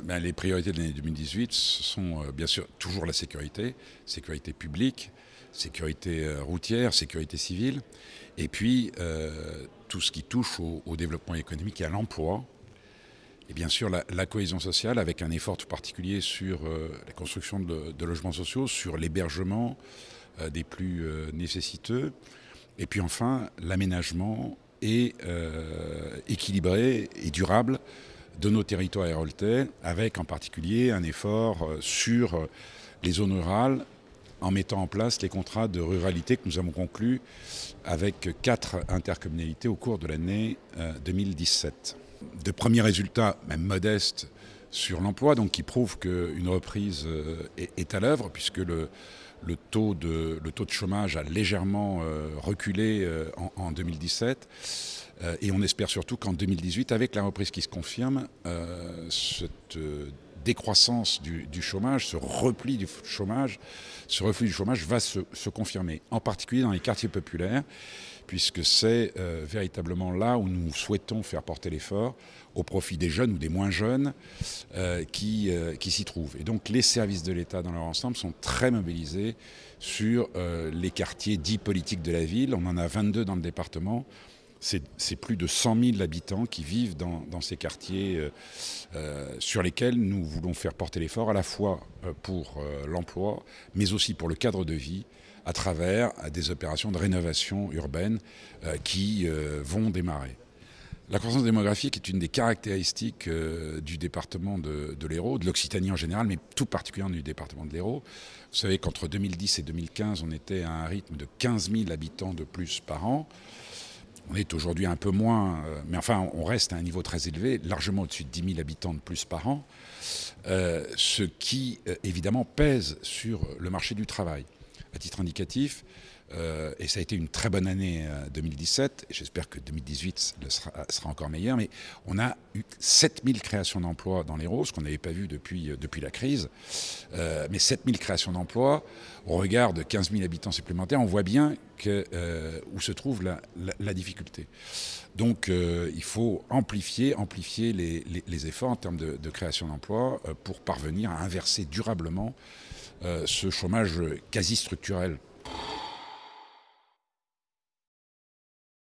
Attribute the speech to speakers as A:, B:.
A: Les priorités de l'année 2018 ce sont bien sûr toujours la sécurité publique, sécurité routière, sécurité civile, et puis tout ce qui touche au développement économique et à l'emploi, et bien sûr la cohésion sociale, avec un effort tout particulier sur la construction de logements sociaux, sur l'hébergement des plus nécessiteux, et puis enfin l'aménagement équilibré et durable de nos territoires héroltais, avec en particulier un effort sur les zones rurales, en mettant en place les contrats de ruralité que nous avons conclus avec 4 intercommunalités au cours de l'année 2017. De premiers résultats, même modestes, sur l'emploi, donc qui prouvent qu'une reprise est à l'œuvre, puisque le taux de chômage a légèrement reculé en 2017. Et on espère surtout qu'en 2018, avec la reprise qui se confirme, cette décroissance du chômage, ce reflux du chômage va se confirmer, en particulier dans les quartiers populaires, puisque c'est véritablement là où nous souhaitons faire porter l'effort au profit des jeunes ou des moins jeunes qui s'y trouvent. Et donc les services de l'État dans leur ensemble sont très mobilisés sur les quartiers dits politiques de la ville. On en a 22 dans le département. C'est plus de 100 000 habitants qui vivent dans ces quartiers sur lesquels nous voulons faire porter l'effort à la fois pour l'emploi, mais aussi pour le cadre de vie, à travers des opérations de rénovation urbaine qui vont démarrer. La croissance démographique est une des caractéristiques du département de l'Hérault, de l'Occitanie en général, mais tout particulièrement du département de l'Hérault. Vous savez qu'entre 2010 et 2015, on était à un rythme de 15 000 habitants de plus par an. On est aujourd'hui un peu moins, mais enfin on reste à un niveau très élevé, largement au-dessus de 10 000 habitants de plus par an, ce qui évidemment pèse sur le marché du travail. À titre indicatif, et ça a été une très bonne année 2017, et j'espère que 2018 sera encore meilleur, mais on a eu 7000 créations d'emplois dans l'Hérault, ce qu'on n'avait pas vu depuis la crise. Mais 7000 créations d'emplois, au regard de 15 000 habitants supplémentaires, on voit bien où se trouve la difficulté. Donc il faut amplifier les efforts en termes de création d'emplois pour parvenir à inverser durablement ce chômage quasi structurel